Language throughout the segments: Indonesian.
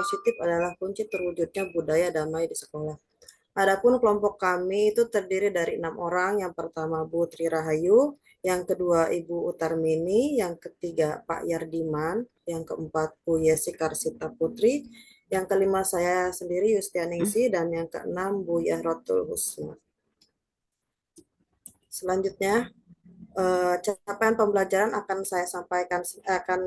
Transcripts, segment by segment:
positif adalah kunci terwujudnya budaya damai di sekolah. Adapun kelompok kami itu terdiri dari 6 orang. Yang pertama Bu Tri Rahayu, yang kedua Ibu Utarmini, yang ketiga Pak Yardiman, yang keempat Bu Yesi Karsita Putri, yang kelima saya sendiri Yustianingsi, dan yang keenam Bu Yahrotul Husna. Selanjutnya capaian pembelajaran akan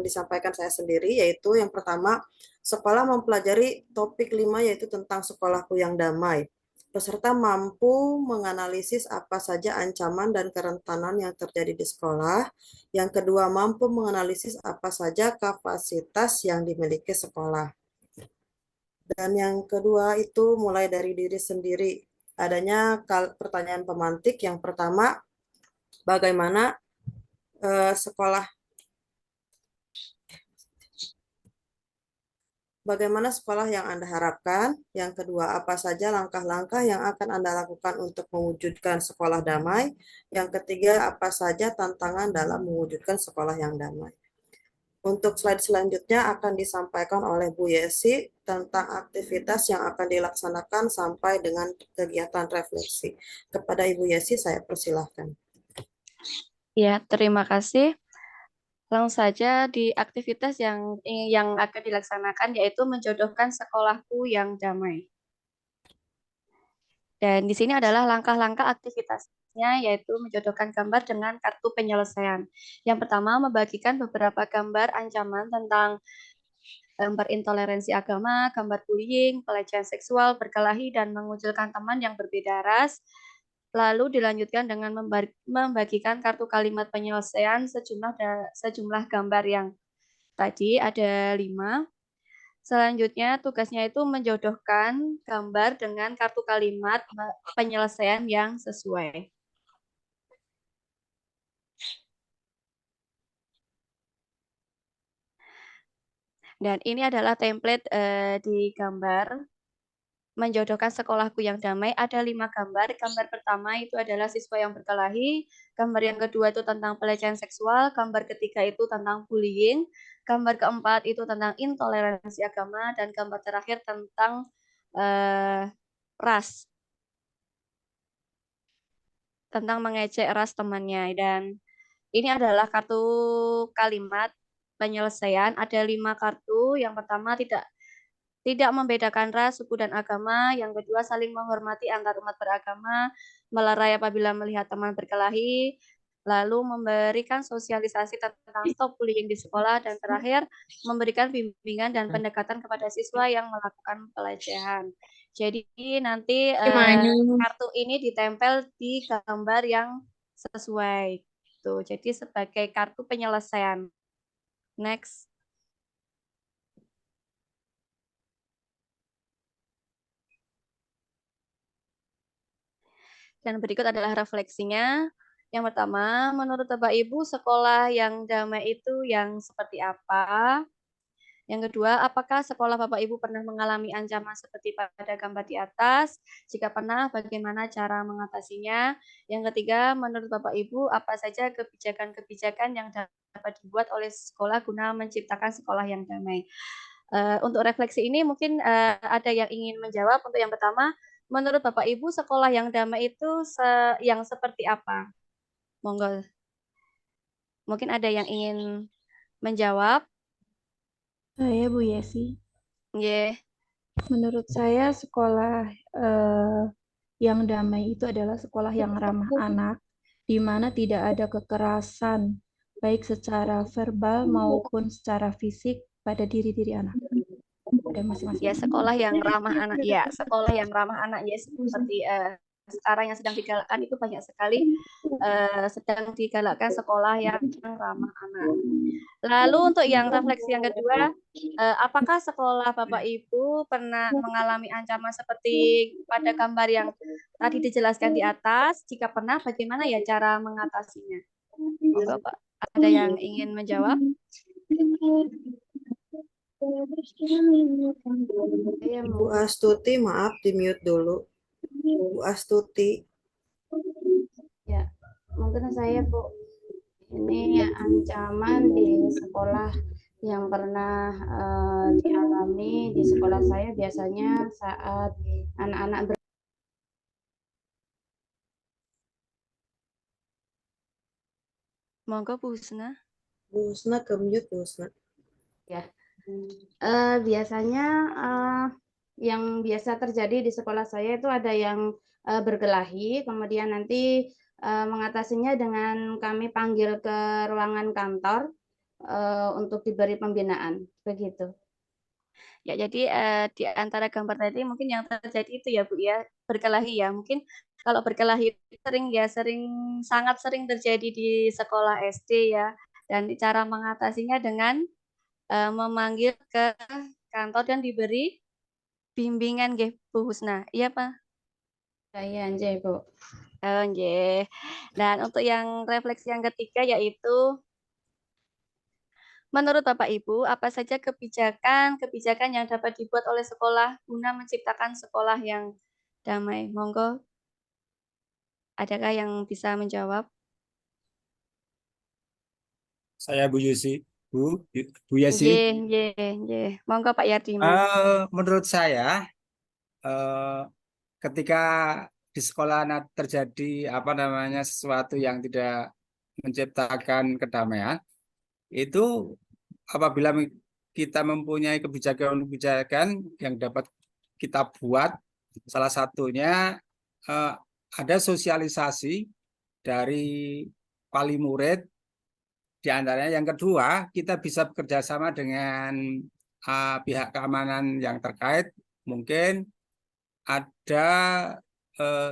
disampaikan saya sendiri, yaitu yang pertama, sekolah mempelajari topik 5 yaitu tentang sekolahku yang damai. Peserta mampu menganalisis apa saja ancaman dan kerentanan yang terjadi di sekolah. Yang kedua, mampu menganalisis apa saja kapasitas yang dimiliki sekolah. Dan yang kedua itu mulai dari diri sendiri. Adanya pertanyaan pemantik. Yang pertama, bagaimana sekolah Bagaimana sekolah yang Anda harapkan? Yang kedua, apa saja langkah-langkah yang akan Anda lakukan untuk mewujudkan sekolah damai? Yang ketiga, apa saja tantangan dalam mewujudkan sekolah yang damai? Untuk slide selanjutnya akan disampaikan oleh Bu Yesi tentang aktivitas yang akan dilaksanakan sampai dengan kegiatan refleksi. Kepada Ibu Yesi, saya persilahkan. Ya, terima kasih. Langsung saja di aktivitas yang akan dilaksanakan yaitu menjodohkan sekolahku yang damai. Dan di sini adalah langkah-langkah aktivitasnya yaitu menjodohkan gambar dengan kartu penyelesaian. Yang pertama, membagikan beberapa gambar ancaman tentang gambar intoleransi agama, gambar bullying, pelecehan seksual, berkelahi, dan mengucilkan teman yang berbeda ras. Lalu dilanjutkan dengan membagikan kartu kalimat penyelesaian sejumlah gambar yang tadi ada 5. Selanjutnya tugasnya itu menjodohkan gambar dengan kartu kalimat penyelesaian yang sesuai. Dan ini adalah template di gambar menjodohkan sekolahku yang damai. Ada 5 gambar. Gambar pertama itu adalah siswa yang berkelahi. Gambar yang kedua itu tentang pelecehan seksual. Gambar ketiga itu tentang bullying. Gambar keempat itu tentang intoleransi agama. Dan gambar terakhir tentang ras. Tentang mengejek ras temannya. Dan ini adalah kartu kalimat penyelesaian. Ada 5 kartu. Yang pertama tidak membedakan ras, suku, dan agama. Yang kedua, saling menghormati antar umat beragama, melerai apabila melihat teman berkelahi, lalu memberikan sosialisasi tentang stop bullying di sekolah, dan terakhir, memberikan bimbingan dan pendekatan kepada siswa yang melakukan pelecehan. Jadi nanti kartu ini ditempel di gambar yang sesuai. Tuh, jadi sebagai kartu penyelesaian. Next. Dan berikut adalah refleksinya. Yang pertama, menurut Bapak Ibu, sekolah yang damai itu yang seperti apa? Yang kedua, apakah sekolah Bapak Ibu pernah mengalami ancaman seperti pada gambar di atas? Jika pernah, bagaimana cara mengatasinya? Yang ketiga, menurut Bapak Ibu, apa saja kebijakan-kebijakan yang dapat dibuat oleh sekolah guna menciptakan sekolah yang damai? Untuk refleksi ini mungkin ada yang ingin menjawab. Untuk yang pertama, menurut Bapak Ibu, sekolah yang damai itu yang seperti apa? Monggo. Mungkin ada yang ingin menjawab. Saya Bu Yesi. Yeah. Menurut saya sekolah yang damai itu adalah sekolah yang ramah anak, di mana tidak ada kekerasan, baik secara verbal maupun secara fisik pada diri-diri anak. Pada masing-masing. Ya, sekolah yang ramah anak. Ya, sekolah yang ramah anak. Ya, seperti sekarang yang sedang digalakkan itu banyak sekali sedang digalakkan sekolah yang ramah anak. Lalu untuk yang refleksi yang kedua, apakah sekolah Bapak Ibu pernah mengalami ancaman seperti pada gambar yang tadi dijelaskan di atas? Jika pernah, bagaimana ya cara mengatasinya? Monggo, Pak. Ada yang ingin menjawab? Bu Astuti, maaf di mute dulu. Bu Astuti. Ya, mungkin saya Bu, ini ancaman di sekolah yang pernah dialami di sekolah saya biasanya saat anak-anak Monggo Bu Husna. Bu Husna ke mute, Bu Husna. ya. Biasanya yang biasa terjadi di sekolah saya itu ada yang berkelahi, kemudian nanti mengatasinya dengan kami panggil ke ruangan kantor untuk diberi pembinaan, begitu. Ya, jadi di antara gambar tadi mungkin yang terjadi itu ya Bu ya, berkelahi ya. Mungkin kalau berkelahi sering sangat sering terjadi di sekolah SD ya. Dan cara mengatasinya dengan memanggil ke kantor dan diberi bimbingan nggih Bu Husna. Iya Pak? Iya, nggih, Bu. Oh, nggih. Dan untuk yang refleksi yang ketiga yaitu menurut Bapak Ibu, apa saja kebijakan yang dapat dibuat oleh sekolah guna menciptakan sekolah yang damai? Monggo, adakah yang bisa menjawab? Saya Bu Yusi, Bu Yasi. Nggih, nggih, nggih. Monggo Pak Yardiman. Menurut saya, ketika di sekolah terjadi sesuatu yang tidak menciptakan kedamaian, itu apabila kita mempunyai kebijakan-kebijakan yang dapat kita buat, salah satunya ada sosialisasi dari wali murid. Di antaranya yang kedua, kita bisa bekerja sama dengan pihak keamanan yang terkait. Mungkin ada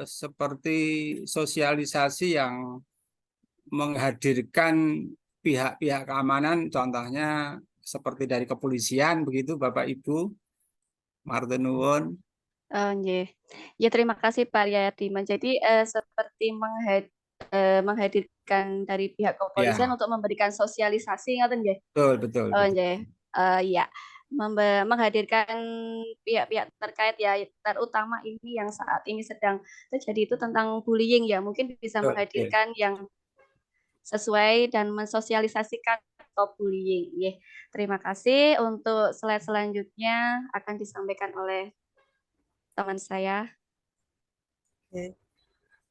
seperti sosialisasi yang menghadirkan pihak-pihak keamanan, contohnya seperti dari kepolisian, begitu Bapak Ibu. Matur nuwun. Nggih. Ya terima kasih Pak Yardiman. Jadi seperti menghadirkan dari pihak kepolisian Ya, untuk memberikan sosialisasi ngoten nggih? betul, betul, Oh, betul. nggih. Iya. Menghadirkan pihak-pihak terkait ya, terutama ini yang saat ini sedang terjadi itu tentang bullying ya. Mungkin bisa Betul, menghadirkan yang sesuai dan mensosialisasikan stop bullying. Yeah. Terima kasih. Untuk slide selanjutnya akan disampaikan oleh teman saya. Oke.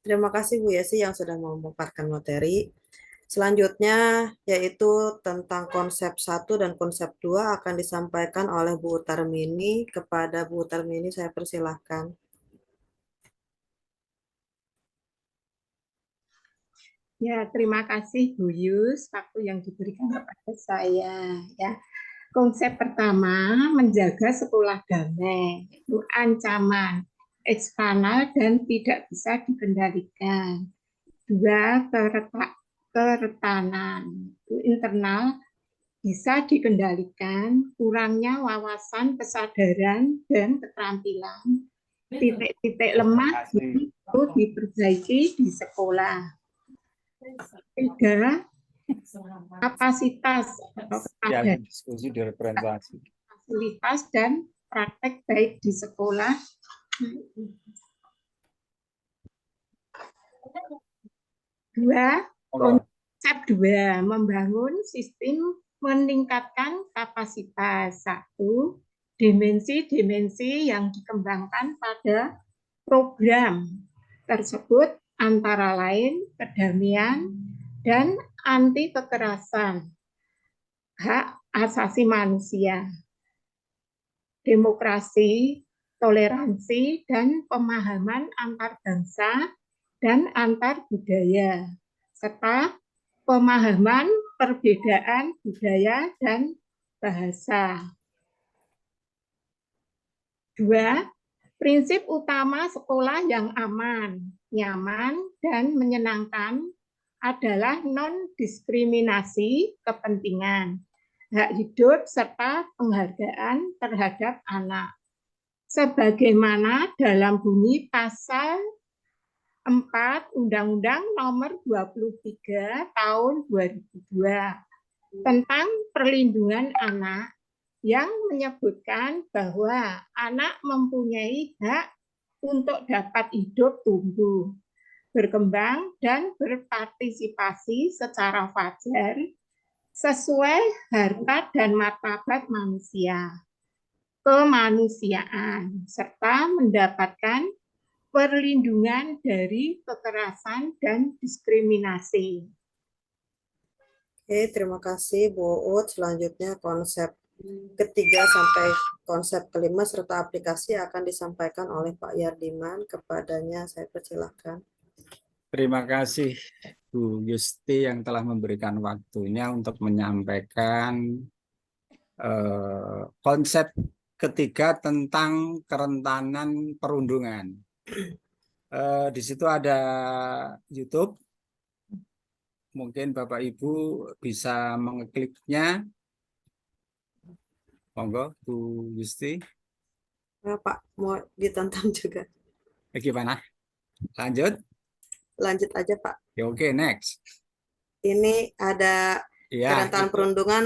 Terima kasih Bu Yesi yang sudah memaparkan materi. Selanjutnya yaitu tentang konsep 1 dan konsep 2 akan disampaikan oleh Bu Tarmini. Kepada Bu Tarmini saya persilahkan. Ya, terima kasih Bu Yus waktu yang diberikan kepada saya. Ya, konsep pertama menjaga sekolah damai, itu ancaman eksternal dan tidak bisa dikendalikan. 2, keretanan, itu internal bisa dikendalikan, kurangnya wawasan, kesadaran dan keterampilan. Titik-titik lemah itu diperbaiki di sekolah. 3, kapasitas atau keadaan diskusi di referensi. fasilitas dan praktek baik di sekolah. 2, konsep 2, membangun sistem meningkatkan kapasitas. 1, dimensi-dimensi yang dikembangkan pada program tersebut antara lain kedamaian dan anti kekerasan, hak asasi manusia, demokrasi, toleransi, dan pemahaman antar bangsa dan antar budaya, serta pemahaman perbedaan budaya dan bahasa. 2, prinsip utama sekolah yang aman, nyaman, dan menyenangkan adalah non-diskriminasi kepentingan, hak hidup, serta penghargaan terhadap anak. Sebagaimana dalam bunyi pasal 4 Undang-Undang Nomor 23 Tahun 2002 tentang perlindungan anak yang menyebutkan bahwa anak mempunyai hak untuk dapat hidup, tumbuh, berkembang, dan berpartisipasi secara wajar sesuai harkat dan martabat manusia, kemanusiaan, serta mendapatkan perlindungan dari kekerasan dan diskriminasi. Oke, terima kasih Bu Uut. Selanjutnya konsep ketiga sampai konsep kelima serta aplikasi akan disampaikan oleh Pak Yardiman. Kepadanya saya persilahkan. Terima kasih Bu Yusti yang telah memberikan waktunya untuk menyampaikan konsep ketiga tentang kerentanan perundungan. Di situ ada YouTube. Mungkin Bapak Ibu bisa mengekliknya. Monggo, Bu Yusti. Nah, Pak, mau ditonton juga. Gimana? Lanjut? Lanjut aja, Pak. Ya, oke, next. Ini ada Ya, kerentanan itu. perundungan.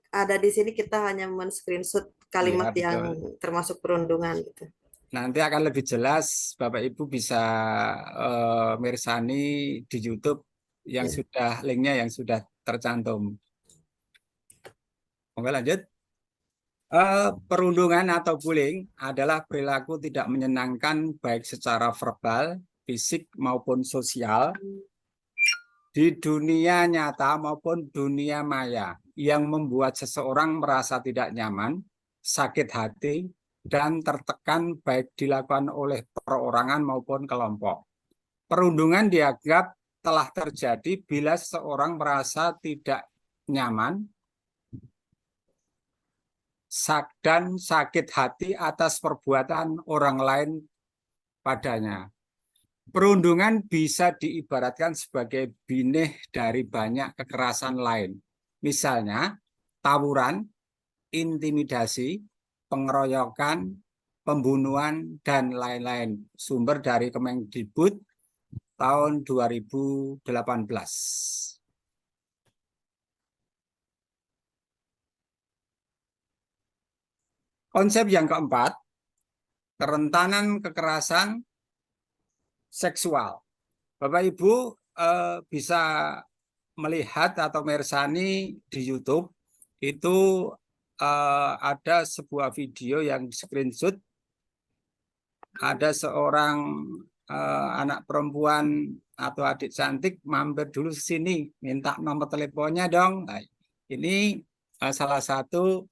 Ada di sini kita hanya men-screenshot kalimat Ya, yang termasuk perundungan gitu. Nanti akan lebih jelas, Bapak Ibu bisa mirsani di YouTube yang sudah linknya yang sudah tercantum. Oke, lanjut. Perundungan atau bullying adalah perilaku tidak menyenangkan baik secara verbal, fisik maupun sosial di dunia nyata maupun dunia maya yang membuat seseorang merasa tidak nyaman, sakit hati, dan tertekan baik dilakukan oleh perorangan maupun kelompok. Perundungan dianggap telah terjadi bila seseorang merasa tidak nyaman dan sakit hati atas perbuatan orang lain padanya. Perundungan bisa diibaratkan sebagai binih dari banyak kekerasan lain. Misalnya, tawuran, intimidasi, pengeroyokan, pembunuhan, dan lain-lain. Sumber dari Kemendikbud tahun 2018. Konsep yang keempat, kerentanan kekerasan seksual. Bapak Ibu bisa melihat atau mersani di YouTube itu ada sebuah video yang screenshot, ada seorang anak perempuan atau adik cantik mampir dulu ke sini, minta nomor teleponnya dong. Nah, ini salah satu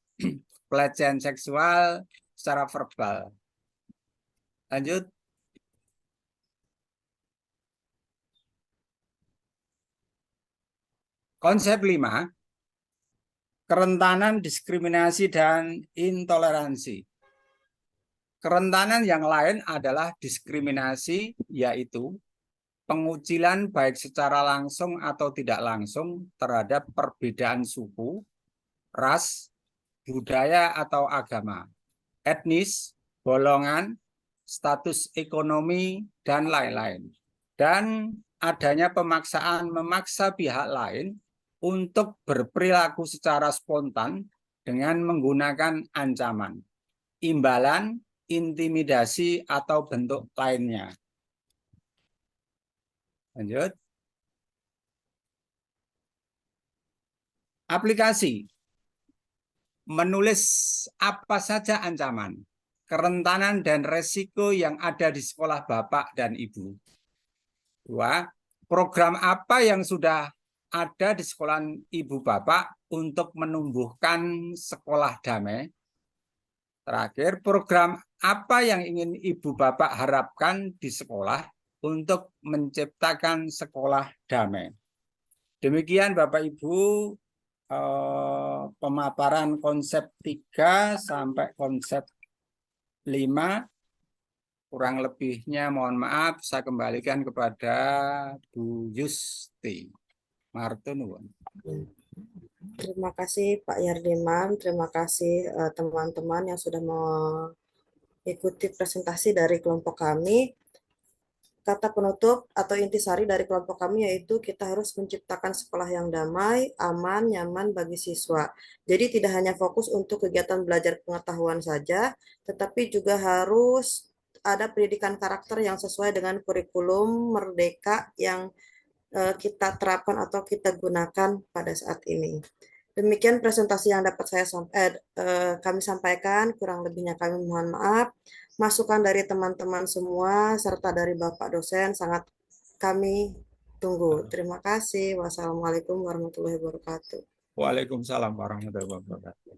pelecehan seksual secara verbal. Lanjut. Konsep 5, kerentanan diskriminasi dan intoleransi. Kerentanan yang lain adalah diskriminasi, yaitu pengucilan baik secara langsung atau tidak langsung terhadap perbedaan suku, ras, budaya atau agama, etnis, golongan, status ekonomi, dan lain-lain. Dan adanya pemaksaan memaksa pihak lain untuk berperilaku secara spontan dengan menggunakan ancaman, imbalan, intimidasi, atau bentuk lainnya. Lanjut. Aplikasi. Menulis apa saja ancaman, kerentanan, dan resiko yang ada di sekolah Bapak dan Ibu. 2. Program apa yang sudah ada di sekolah Ibu Bapak untuk menumbuhkan sekolah damai. Terakhir, program apa yang ingin Ibu Bapak harapkan di sekolah untuk menciptakan sekolah damai. Demikian Bapak Ibu pemaparan konsep 3 sampai konsep 5. Kurang lebihnya mohon maaf, saya kembalikan kepada Bu Yusti. Martunun. Terima kasih Pak Yardiman, terima kasih teman-teman yang sudah mengikuti presentasi dari kelompok kami. Kata penutup atau intisari dari kelompok kami yaitu kita harus menciptakan sekolah yang damai, aman, nyaman bagi siswa. Jadi tidak hanya fokus untuk kegiatan belajar pengetahuan saja, tetapi juga harus ada pendidikan karakter yang sesuai dengan kurikulum merdeka yang kita terapkan atau kita gunakan pada saat ini. Demikian presentasi yang dapat kami sampaikan, kurang lebihnya kami mohon maaf. Masukan dari teman-teman semua serta dari Bapak dosen sangat kami tunggu. Terima kasih. Wassalamualaikum warahmatullahi wabarakatuh. Waalaikumsalam warahmatullahi wabarakatuh.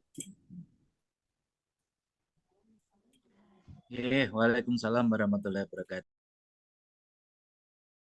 Waalaikumsalam warahmatullahi wabarakatuh.